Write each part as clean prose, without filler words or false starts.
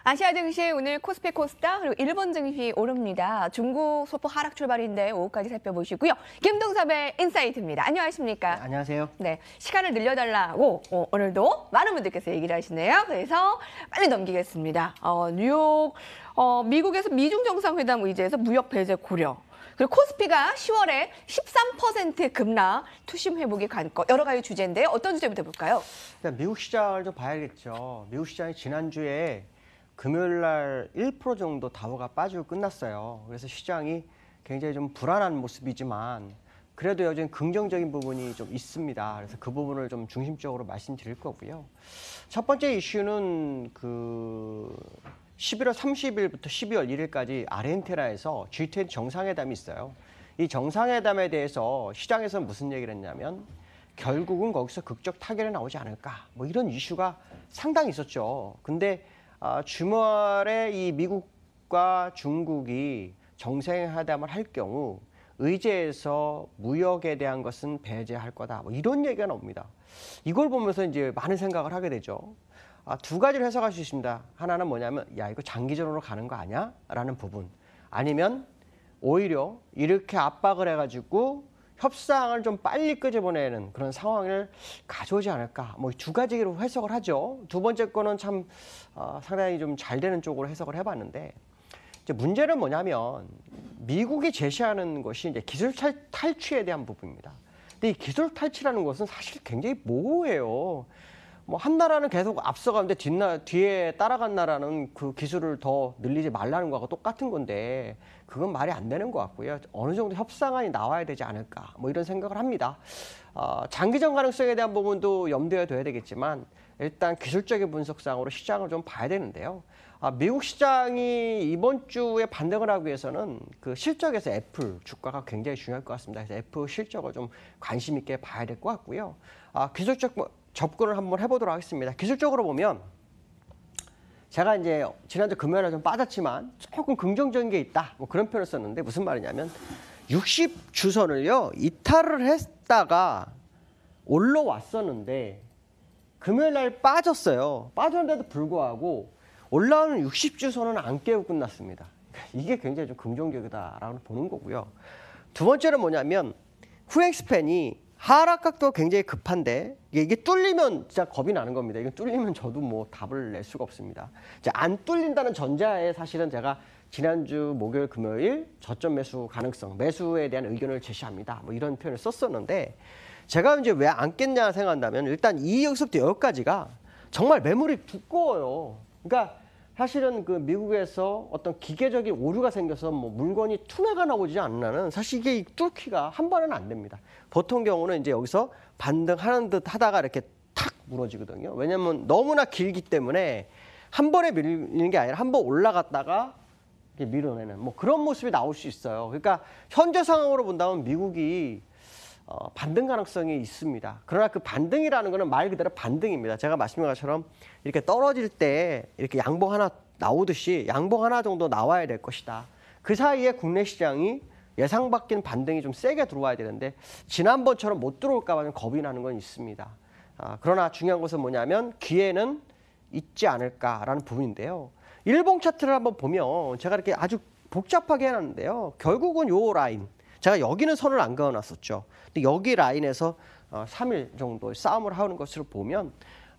아시아 증시 오늘 코스피 코스닥 그리고 일본 증시 오릅니다. 중국 소폭 하락 출발인데 오후까지 살펴보시고요. 김동섭의 인사이트입니다. 안녕하십니까? 네, 안녕하세요. 네, 시간을 늘려달라고 오늘도 많은 분들께서 얘기를 하시네요. 그래서 빨리 넘기겠습니다. 뉴욕 미국에서 미중 정상회담 의제에서 무역 배제 고려. 그리고 코스피가 10월에 13% 급락, 투심 회복이 관건 여러 가지 주제인데 어떤 주제부터 볼까요? 일단 미국 시장을 좀 봐야겠죠. 미국 시장이 지난주에 금요일 날 1% 정도 다우가 빠지고 끝났어요. 그래서 시장이 굉장히 좀 불안한 모습이지만 그래도 여전히 긍정적인 부분이 좀 있습니다. 그래서 그 부분을 좀 중심적으로 말씀드릴 거고요. 첫 번째 이슈는 11월 30일부터 12월 1일까지 아르헨티나에서 G20 정상회담이 있어요. 이 정상회담에 대해서 시장에서 무슨 얘기를 했냐면 결국은 거기서 극적 타결이 나오지 않을까 뭐 이런 이슈가 상당히 있었죠. 근데 주말에 이 미국과 중국이 정상회담을 할 경우 의제에서 무역에 대한 것은 배제할 거다. 뭐 이런 얘기가 나옵니다. 이걸 보면서 이제 많은 생각을 하게 되죠. 두 가지를 해석할 수 있습니다. 하나는 뭐냐면 야 이거 장기전으로 가는 거 아니야? 라는 부분. 아니면 오히려 이렇게 압박을 해가지고 협상을 좀 빨리 끄집어내는 그런 상황을 가져오지 않을까. 뭐 두 가지로 해석을 하죠. 두 번째 거는 참 상당히 좀 잘 되는 쪽으로 해석을 해봤는데 이제 문제는 뭐냐면 미국이 제시하는 것이 이제 기술 탈취에 대한 부분입니다. 근데 이 기술 탈취라는 것은 사실 굉장히 모호해요. 뭐 한 나라는 계속 앞서가는데 뒤에 따라간 나라는 그 기술을 더 늘리지 말라는 거하고 똑같은 건데 그건 말이 안 되는 것 같고요. 어느 정도 협상안이 나와야 되지 않을까 뭐 이런 생각을 합니다. 장기전 가능성에 대한 부분도 염두에 둬야 되겠지만 일단 기술적인 분석상으로 시장을 좀 봐야 되는데요. 미국 시장이 이번 주에 반등을 하기 위해서는 그 실적에서 애플 주가가 굉장히 중요할 것 같습니다. 그래서 애플 실적을 좀 관심 있게 봐야 될 것 같고요. 기술적 접근을 한번 해보도록 하겠습니다. 기술적으로 보면 제가 이제 지난주 금요일에 좀 빠졌지만 조금 긍정적인 게 있다. 뭐 그런 표현을 썼는데 무슨 말이냐면 60주선을요 이탈을 했다가 올라왔었는데 금요일 날 빠졌어요. 빠졌는데도 불구하고 올라오는 60주선은 안 깨고 끝났습니다. 이게 굉장히 좀 긍정적이다라고 보는 거고요. 두 번째는 뭐냐면 후행스팬이 하락 각도가 굉장히 급한데 이게 뚫리면 진짜 겁이 나는 겁니다. 이거 뚫리면 저도 뭐 답을 낼 수가 없습니다. 안 뚫린다는 전자에 사실은 제가 지난주 목요일 금요일 저점 매수 가능성, 매수에 대한 의견을 제시합니다. 뭐 이런 표현을 썼었는데 제가 이제 왜 안 깼냐 생각한다면 일단 여기서부터 여기까지가 정말 매물이 두꺼워요. 그러니까 사실은 그 미국에서 어떤 기계적인 오류가 생겨서 뭐 물건이 투매가 나오지 않는 한은 사실 이게 뚫기가 한 번은 안 됩니다. 보통 경우는 이제 여기서 반등하는 듯 하다가 이렇게 탁 무너지거든요. 왜냐면 너무나 길기 때문에 한 번에 밀리는 게 아니라 한 번 올라갔다가 이렇게 밀어내는 뭐 그런 모습이 나올 수 있어요. 그러니까 현재 상황으로 본다면 미국이 반등 가능성이 있습니다. 그러나 그 반등이라는 거는 말 그대로 반등입니다. 제가 말씀드린 것처럼 이렇게 떨어질 때 이렇게 양봉 하나 나오듯이 양봉 하나 정도 나와야 될 것이다. 그 사이에 국내 시장이 예상 밖인 반등이 좀 세게 들어와야 되는데 지난번처럼 못 들어올까 봐 좀 겁이 나는 건 있습니다. 그러나 중요한 것은 뭐냐면 기회는 있지 않을까라는 부분인데요. 일봉 차트를 한번 보면 제가 이렇게 아주 복잡하게 해놨는데요. 결국은 요 라인. 제가 여기는 선을 안 그어놨었죠. 근데 여기 라인에서 3일 정도 싸움을 하는 것으로 보면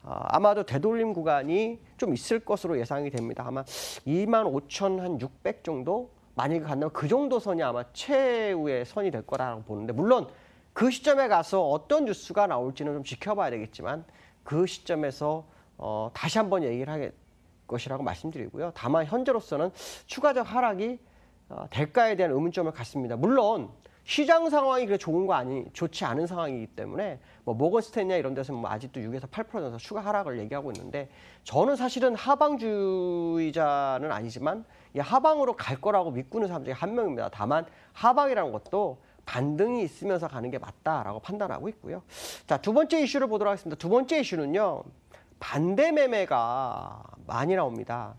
아마도 되돌림 구간이 좀 있을 것으로 예상이 됩니다. 아마 25,600 정도 만약에 간다면 그 정도 선이 아마 최후의 선이 될 거라고 보는데 물론 그 시점에 가서 어떤 뉴스가 나올지는 좀 지켜봐야 되겠지만 그 시점에서 다시 한번 얘기를 할 것이라고 말씀드리고요. 다만 현재로서는 추가적 하락이 대가에 대한 의문점을 갖습니다. 물론 시장 상황이 그래 좋지 않은 상황이기 때문에 뭐 모건 스탠이나 이런 데서 뭐 아직도 6에서 8% 정도 추가 하락을 얘기하고 있는데 저는 사실은 하방주의자는 아니지만 이 하방으로 갈 거라고 믿고는 사람 중에 한 명입니다. 다만 하방이라는 것도 반등이 있으면서 가는 게 맞다라고 판단하고 있고요. 자, 두 번째 이슈를 보도록 하겠습니다. 두 번째 이슈는요. 반대 매매가 많이 나옵니다.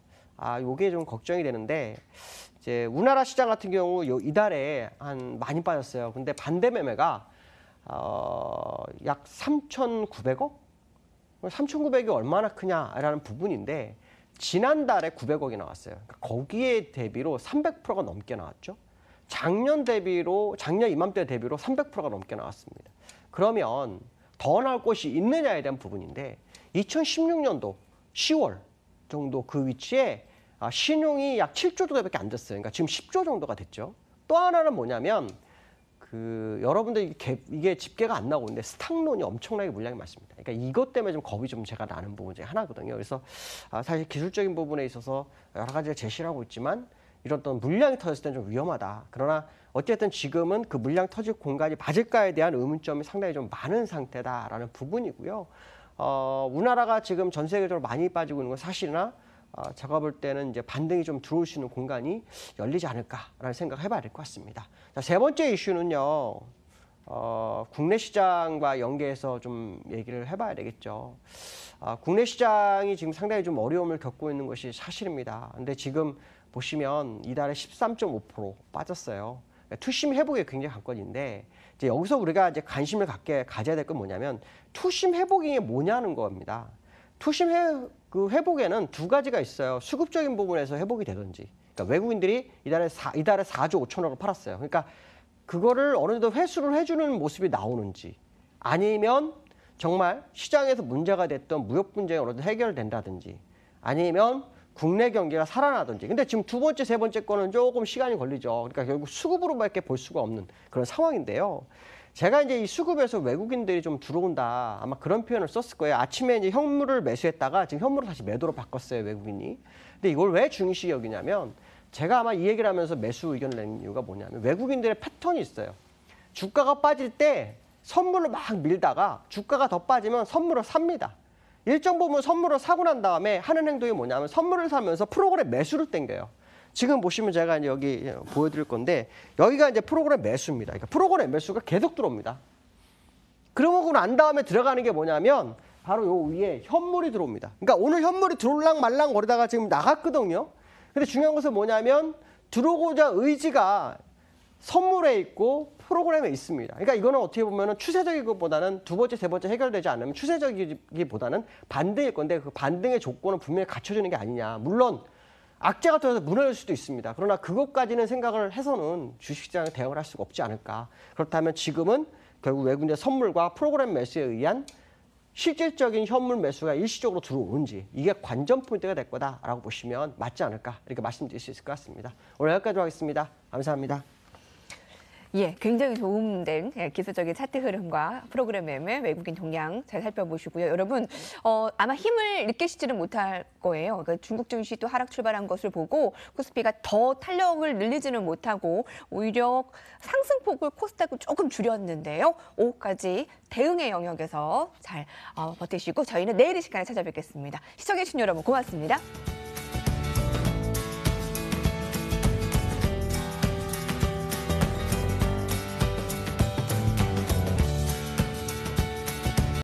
요게 좀 걱정이 되는데 이제 우리나라 시장 같은 경우 이달에 많이 빠졌어요. 근데 반대 매매가 약 3,900억? 3,900이 얼마나 크냐라는 부분인데 지난달에 900억이 나왔어요. 그러니까 거기에 대비로 300%가 넘게 나왔죠. 작년 이맘때 대비로 300%가 넘게 나왔습니다. 그러면 더 나올 곳이 있느냐에 대한 부분인데 2016년도 10월 정도 그 위치에 신용이 약 7조 정도밖에 안 됐어요. 그러니까 지금 10조 정도가 됐죠. 또 하나는 뭐냐면 여러분들 이게 집계가 안 나오고 있는데 스탁론이 엄청나게 물량이 많습니다. 그러니까 이것 때문에 좀 겁이 좀 제가 나는 부분 중에 하나거든요. 그래서 사실 기술적인 부분에 있어서 여러 가지를 제시를 하고 있지만 이런 어떤 물량이 터졌을 때는 좀 위험하다. 그러나 어쨌든 지금은 그 물량 터질 공간이 맞을까에 대한 의문점이 상당히 좀 많은 상태다라는 부분이고요. 우리나라가 지금 전 세계적으로 많이 빠지고 있는 건 사실이나 제가 볼 때는 이제 반등이 좀 들어올 수 있는 공간이 열리지 않을까라는 생각을 해봐야 될 것 같습니다. 자, 세 번째 이슈는요. 국내 시장과 연계해서 좀 얘기를 해봐야 되겠죠. 국내 시장이 지금 상당히 좀 어려움을 겪고 있는 것이 사실입니다. 근데 지금 보시면 이달에 13.5% 빠졌어요. 투심 회복에 굉장히 관건인데 이제 여기서 우리가 이제 관심을 가져야 될 건 뭐냐면 투심 회복이 뭐냐는 겁니다. 투심 회복에는 두 가지가 있어요. 수급적인 부분에서 회복이 되든지. 그러니까 외국인들이 이달에 4조 5천억을 팔았어요. 그러니까 그거를 어느 정도 회수를 해주는 모습이 나오는지 아니면 정말 시장에서 문제가 됐던 무역 분쟁이 어느 정도 해결된다든지 아니면 국내 경기가 살아나든지. 근데 지금 두 번째, 세 번째 거는 조금 시간이 걸리죠. 그러니까 결국 수급으로밖에 볼 수가 없는 그런 상황인데요. 제가 이제 이 수급에서 외국인들이 좀 들어온다. 아마 그런 표현을 썼을 거예요. 아침에 이제 현물을 매수했다가 지금 현물을 다시 매도로 바꿨어요, 외국인이. 근데 이걸 왜 중시 여기냐면 제가 아마 이 얘기를 하면서 매수 의견을 낸 이유가 뭐냐면 외국인들의 패턴이 있어요. 주가가 빠질 때 선물을 막 밀다가 주가가 더 빠지면 선물을 삽니다. 일정 부분 선물을 사고 난 다음에 하는 행동이 뭐냐면 선물을 사면서 프로그램 매수를 땡겨요. 지금 보시면 제가 이제 여기 보여드릴 건데 여기가 이제 프로그램 매수입니다. 그러니까 프로그램 매수가 계속 들어옵니다. 그러고 난 다음에 들어가는 게 뭐냐면 바로 요 위에 현물이 들어옵니다. 그러니까 오늘 현물이 들어올랑 말랑 거리다가 지금 나갔거든요. 근데 중요한 것은 뭐냐면 들어오고자 의지가 선물에 있고 프로그램에 있습니다. 그러니까 이거는 어떻게 보면 추세적이기보다는 두 번째, 세 번째 해결되지 않으면 추세적이기보다는 반등일 건데 그 반등의 조건은 분명히 갖춰지는 게 아니냐. 물론 악재가 터져서 무너질 수도 있습니다. 그러나 그것까지는 생각을 해서는 주식시장에 대응을 할 수가 없지 않을까. 그렇다면 지금은 결국 외국인의 선물과 프로그램 매수에 의한 실질적인 현물 매수가 일시적으로 들어오는지 이게 관전 포인트가 될 거다라고 보시면 맞지 않을까 이렇게 말씀드릴 수 있을 것 같습니다. 오늘 여기까지 하겠습니다. 감사합니다. 예, 굉장히 도움된 기술적인 차트 흐름과 프로그램 매매, 외국인 동향 잘 살펴보시고요. 여러분, 아마 힘을 느끼시지는 못할 거예요. 그러니까 중국 증시도 하락 출발한 것을 보고 코스피가 더 탄력을 늘리지는 못하고 오히려 상승폭을 코스닥은 조금 줄였는데요. 오후까지 대응의 영역에서 잘 버티시고 저희는 내일 이 시간에 찾아뵙겠습니다. 시청해주신 여러분 고맙습니다.